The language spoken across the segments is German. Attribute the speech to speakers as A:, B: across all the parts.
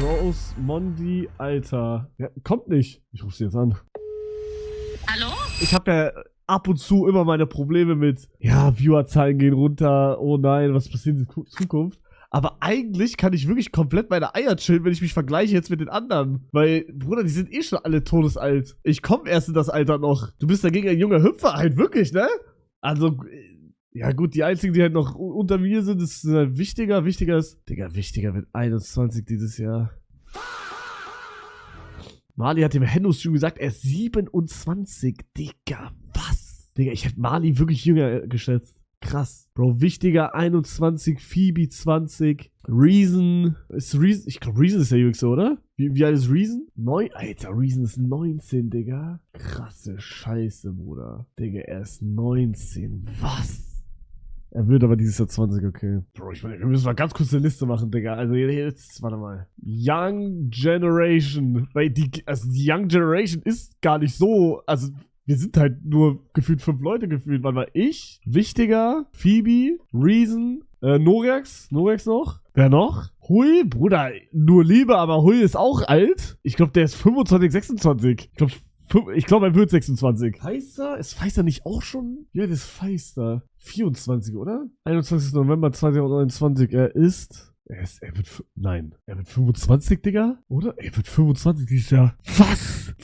A: Rose Mondi, Alter. Ja, kommt nicht. Ich ruf sie jetzt an.
B: Hallo?
A: Ich habe ja ab und zu immer meine Probleme mit, ja, Viewerzahlen gehen runter, oh nein, was passiert in Zukunft? Aber eigentlich kann ich wirklich komplett meine Eier chillen, wenn ich mich vergleiche jetzt mit den anderen. Weil, Bruder, die sind eh schon alle todesalt. Ich komme erst in das Alter noch. Du bist dagegen ein junger Hüpfer, halt wirklich, ne? Also, ja gut, die einzigen, die halt noch unter mir sind, ist halt wichtiger ist. Digga, wichtiger wird 21 dieses Jahr. Mali hat dem Henno-Stream gesagt, er ist 27. Digga, was? Digga, ich hätte Mali wirklich jünger geschätzt. Krass. Bro, wichtiger 21, Phoebe 20, Reason. Ich glaube, Reason ist der Jüngste, oder? Wie alt ist Reason? Alter, Reason ist 19, Digga. Krasse Scheiße, Bruder. Digga, er ist 19. Was? Er wird aber dieses Jahr 20, okay. Bro, ich meine, wir müssen mal ganz kurz eine Liste machen, Digga. Also jetzt, warte mal. Young Generation. Weil die Young Generation ist gar nicht so, also wir sind halt nur gefühlt 5 Leute gefühlt. Warte mal, ich, Wichtiger, Phoebe, Reason, Norex noch. Wer noch? Hui, Bruder, nur Liebe, aber Hui ist auch alt. Ich glaube, der ist 25, 26. Ich glaube, er wird 26. Feister? Ist Feister nicht auch schon? Ja, das ist Feister. 24, oder? 21. November 2029. Er wird 25, Digga? Oder? Er wird 25 dieses Jahr. Was?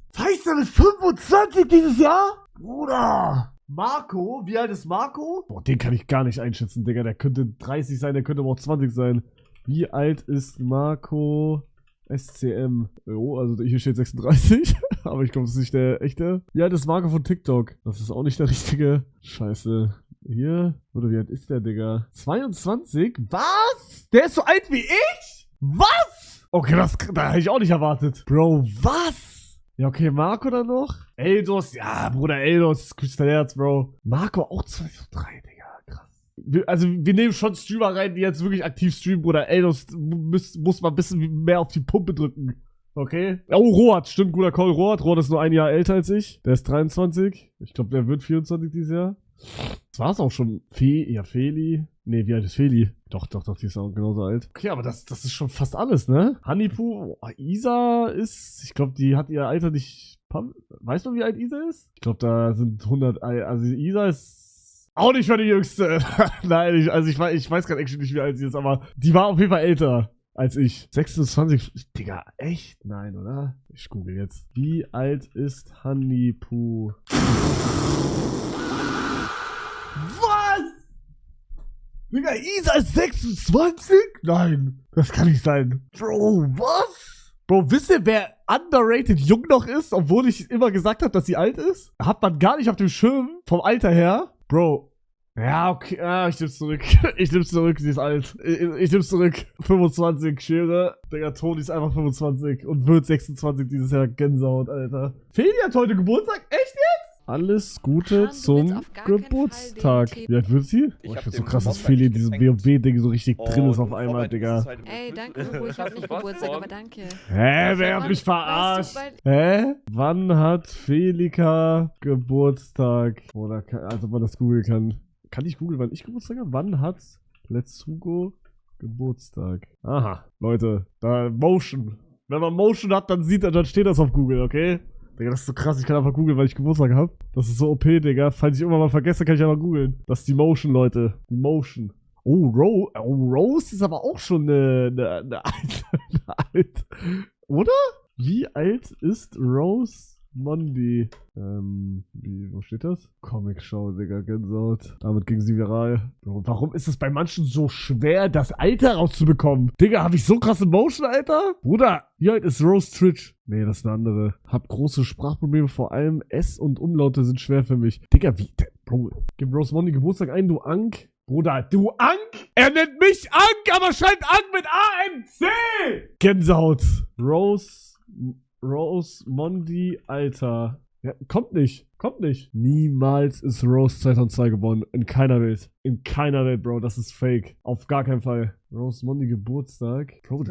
A: Feister wird 25 dieses Jahr? Bruder! Marco? Wie alt ist Marco? Boah, den kann ich gar nicht einschätzen, Digga. Der könnte 30 sein, der könnte aber auch 20 sein. Wie alt ist Marco? SCM. Oh, also hier steht 36. Aber ich glaube, das ist nicht der echte. Wie alt ist Marco von TikTok? Das ist auch nicht der richtige. Scheiße. Hier. Oder wie alt ist der, Digga? 22? Was? Der ist so alt wie ich? Was? Okay, da hätte ich auch nicht erwartet. Bro, was? Ja, okay, Marco dann noch? Eldos, ja, Bruder, Eldos, küsst dein Herz, Bro. Marco auch 203, Digga, krass. Also, wir nehmen schon Streamer rein, die jetzt wirklich aktiv streamen, Bruder. Eldos muss mal ein bisschen mehr auf die Pumpe drücken. Okay? Oh, Rohat, stimmt, guter Call, Rohat. Rohat ist nur ein Jahr älter als ich. Der ist 23. Ich glaube, der wird 24 dieses Jahr. Das war's auch schon. Feli. Nee, wie alt ist Feli? Doch, die ist auch genauso alt. Okay, aber das ist schon fast alles, ne? Hanipu, Isa ist, ich glaube, die hat ihr Alter nicht... Weißt du, wie alt Isa ist? Ich glaube, da sind 100... Also Isa ist auch nicht mehr die Jüngste. Nein, ich weiß gerade actually nicht, wie alt sie ist, aber die war auf jeden Fall älter als ich. 26, Digga, echt? Nein, oder? Ich google jetzt. Wie alt ist Hanipu? Digga, Isa ist 26? Nein, das kann nicht sein. Bro, was? Bro, wisst ihr, wer underrated jung noch ist, obwohl ich immer gesagt habe, dass sie alt ist? Hat man gar nicht auf dem Schirm vom Alter her. Bro, ja, okay, ich nehm's zurück. Sie ist alt. Ich nehm's zurück. 25, Schere. Digga, Toni ist einfach 25 und wird 26 dieses Jahr. Gänsehaut, Alter. Feli hat heute Geburtstag? Echt jetzt? Alles Gute zum Geburtstag. Wie alt wird sie? Oh, ich find's so krass, dass Feli in diesem WoW-Ding so richtig drin ist auf einmal, Digga.
B: Ey, danke, Hugo, ich hab nicht Geburtstag, aber danke.
A: Hä, wer hat mich verarscht? Hä? Wann hat Felika Geburtstag? Oder, also man das googeln kann. Kann ich googeln, wann ich Geburtstag habe? Wann hat Let's Hugo Geburtstag? Aha, Leute, da Motion. Wenn man Motion hat, dann steht das auf Google, okay? Digga, das ist so krass, ich kann einfach googeln, weil ich Geburtstag habe. Das ist so OP, Digga. Falls ich irgendwann mal vergesse, kann ich einfach googeln. Das ist die Motion, Leute. Die Motion. Oh, Rose ist aber auch schon eine alte. Oder? Wie alt ist Rose Mondi? Wo steht das? Comic Show, Digga, Gänsehaut. Damit ging sie viral. Bro, warum ist es bei manchen so schwer, das Alter rauszubekommen? Digga, hab ich so krasse Motion, Alter? Bruder, wie alt ist Rose Twitch? Nee, das ist eine andere. Hab große Sprachprobleme, vor allem S und Umlaute sind schwer für mich. Digga, Bro, gib Rose Mondi Geburtstag ein, du Ank. Bruder, du Ank? Er nennt mich Ank, aber schreibt Ank mit A-N-C! Gänsehaut. Rose Mondi, Alter. Ja, kommt nicht. Niemals ist Rose 2002 geboren. In keiner Welt. Bro. Das ist fake. Auf gar keinen Fall. Rose Mondi Geburtstag. Bro,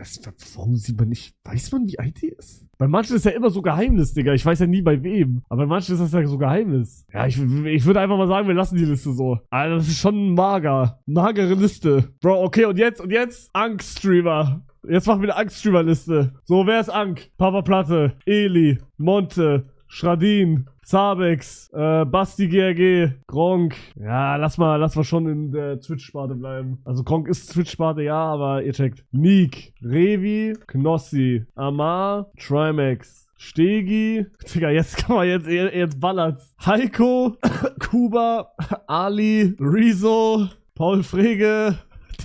A: warum sieht man nicht... Weiß man, wie alt die ist? Bei manchen ist ja immer so Geheimnis, Digga. Ich weiß ja nie bei wem. Aber bei manchen ist das ja so Geheimnis. Ja, ich würde einfach mal sagen, wir lassen die Liste so. Alter, das ist schon magere Liste. Bro, okay, und jetzt? Angst-Streamer. Jetzt machen wir eine Angststreamer-Liste. So, wer ist Ank? Papa Platte, Eli, Monte, Schradin, Zabex, Basti GRG, Gronk. Ja, lass mal schon in der Twitch-Sparte bleiben. Also Gronk ist Twitch-Sparte, ja, aber ihr checkt. Nick, Revi, Knossi, Amar, Trimax, Stegi. Digga, jetzt kann man jetzt ballert's. Heiko, Kuba, Ali, Rezo, Paul Frege.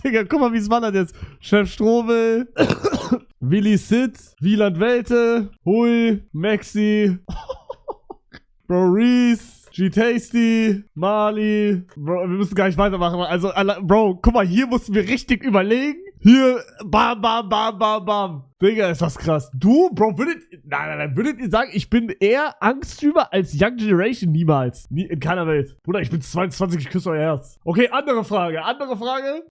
A: Digga, guck mal, wie es wandert jetzt. Chef Strobel, Willi Sid, Wieland Welte, Hui, Maxi, Bro Reese, G-Tasty, Mali. Bro, wir müssen gar nicht weitermachen. Also, Bro, guck mal, hier mussten wir richtig überlegen. Hier, bam, bam, bam, bam, bam. Digga, ist das krass. Du, Bro, würdet ihr sagen, ich bin eher Angststreamer als Young Generation? Niemals. In keiner Welt. Bruder, ich bin 22, ich küsse euer Herz. Okay, andere Frage.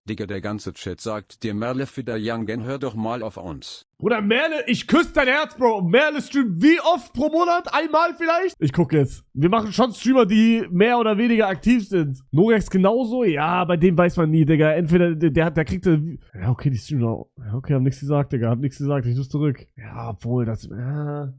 C: Digga, der ganze Chat sagt dir Merle für der Youngen, hör doch mal auf uns.
A: Bruder, Merle, ich küsse dein Herz, Bro. Merle streamt wie oft pro Monat? Einmal vielleicht? Ich guck jetzt. Wir machen schon Streamer, die mehr oder weniger aktiv sind. Norex genauso? Ja, bei dem weiß man nie, Digga. Entweder der kriegt... Ja, okay, die streamen auch. Ja, okay, haben nichts gesagt, Digga. Haben nichts gesagt. Ich muss zurück. Ja, obwohl das... Ja,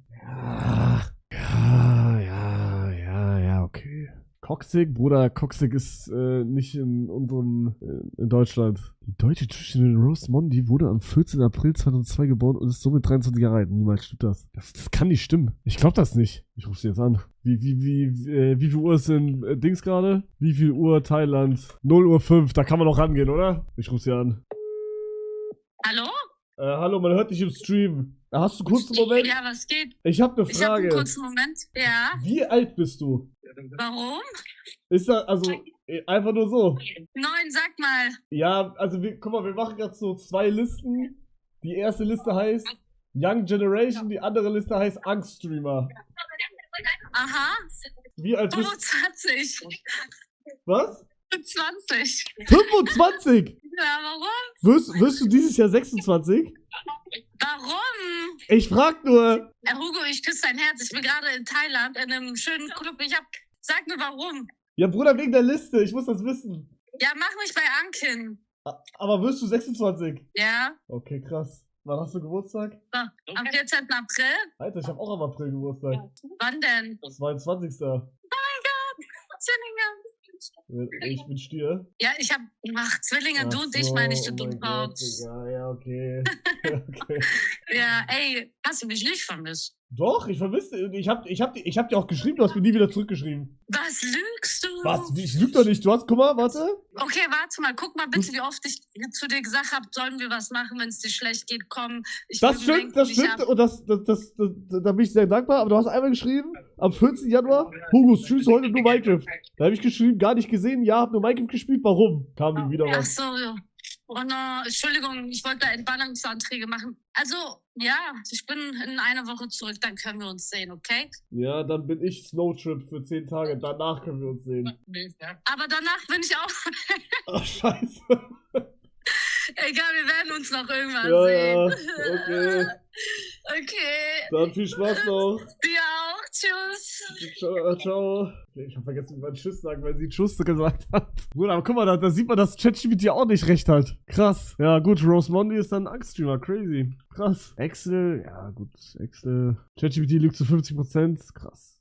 A: okay. Coxig, Bruder, Coxig ist nicht in unserem, in Deutschland. Die deutsche Twitcherin Rose Mondi wurde am 14. April 2002 geboren und ist somit 23 Jahre alt. Niemals stimmt das. Das kann nicht stimmen. Ich glaub das nicht. Ich ruf sie jetzt an. Wie viel Uhr ist in Dings gerade? Wie viel Uhr Thailand? 0:05, da kann man noch rangehen, oder? Ich ruf sie an.
B: Hallo?
A: Hallo, man hört dich im Stream. Hast du kurz einen Moment?
B: Ja, was geht?
A: Ich hab eine Frage.
B: Ich hab einen kurzen Moment. Ja.
A: Wie alt bist du?
B: Warum?
A: Ist das, also, einfach nur so?
B: 9, sag mal.
A: Ja, also, guck mal, wir machen gerade so 2 Listen. Die erste Liste heißt Young Generation, die andere Liste heißt Angststreamer.
B: Aha.
A: Wie alt bist
B: 25.
A: du? Was?
B: 20.
A: 25?
B: Ja, warum?
A: Wirst du dieses Jahr 26?
B: Warum?
A: Ich frag nur.
B: Hugo, ich küsse dein Herz. Ich bin gerade in Thailand in einem schönen Club. Sag mir warum.
A: Ja, Bruder, wegen der Liste. Ich muss das wissen.
B: Ja, mach mich bei Ankin.
A: Aber wirst du 26?
B: Ja.
A: Okay, krass. Wann hast du Geburtstag?
B: So, am 14. April.
A: Alter, ich habe auch am April Geburtstag.
B: Wann denn?
A: 22.
B: Zwillinge.
A: Ich bin Stier.
B: Ja, ich hab. Ach, Zwillinge, du und ich meine ich, du Dummkopf.
A: Ja, okay. Okay.
B: Ja, ey, hast du mich nicht vermisst?
A: Doch, ich vermisse. Ich hab dir auch geschrieben, du hast mir nie wieder zurückgeschrieben.
B: Was lügst du?
A: Was? Ich lüg doch nicht. Du hast, guck mal, warte.
B: Okay, warte mal, guck mal bitte, wie oft ich zu dir gesagt habe, sollen wir was machen, wenn es dir schlecht geht, komm.
A: Das stimmt. Und da bin ich sehr dankbar. Aber du hast einmal geschrieben, am 14. Januar, Hugo, tschüss, heute nur Minecraft. Da habe ich geschrieben, gar nicht gesehen, ja, hab nur Minecraft gespielt, warum? Kam nie wieder
B: Ach
A: was.
B: so, ja. Oh no, Entschuldigung, ich wollte da Entbannungsanträge machen. Also, ja, ich bin in einer Woche zurück, dann können wir uns sehen, okay?
A: Ja, dann bin ich Snowtrip für 10 Tage, danach können wir uns sehen.
B: Aber danach bin ich auch.
A: Ach, scheiße.
B: Egal, wir werden uns noch irgendwann sehen.
A: Ja, okay.
B: Okay.
A: Dann viel Spaß noch.
B: Dir auch, tschüss.
A: Ciao. Okay, ich hab vergessen, wie man Tschüss sagt, weil sie Tschüss gesagt hat. Gut, aber guck mal, da sieht man, dass ChatGPT auch nicht recht hat. Krass. Ja, gut, Rose Mondi ist dann ein Angststreamer. Crazy. Krass. Excel, ja, gut. Excel. ChatGPT liegt zu 50%. Krass.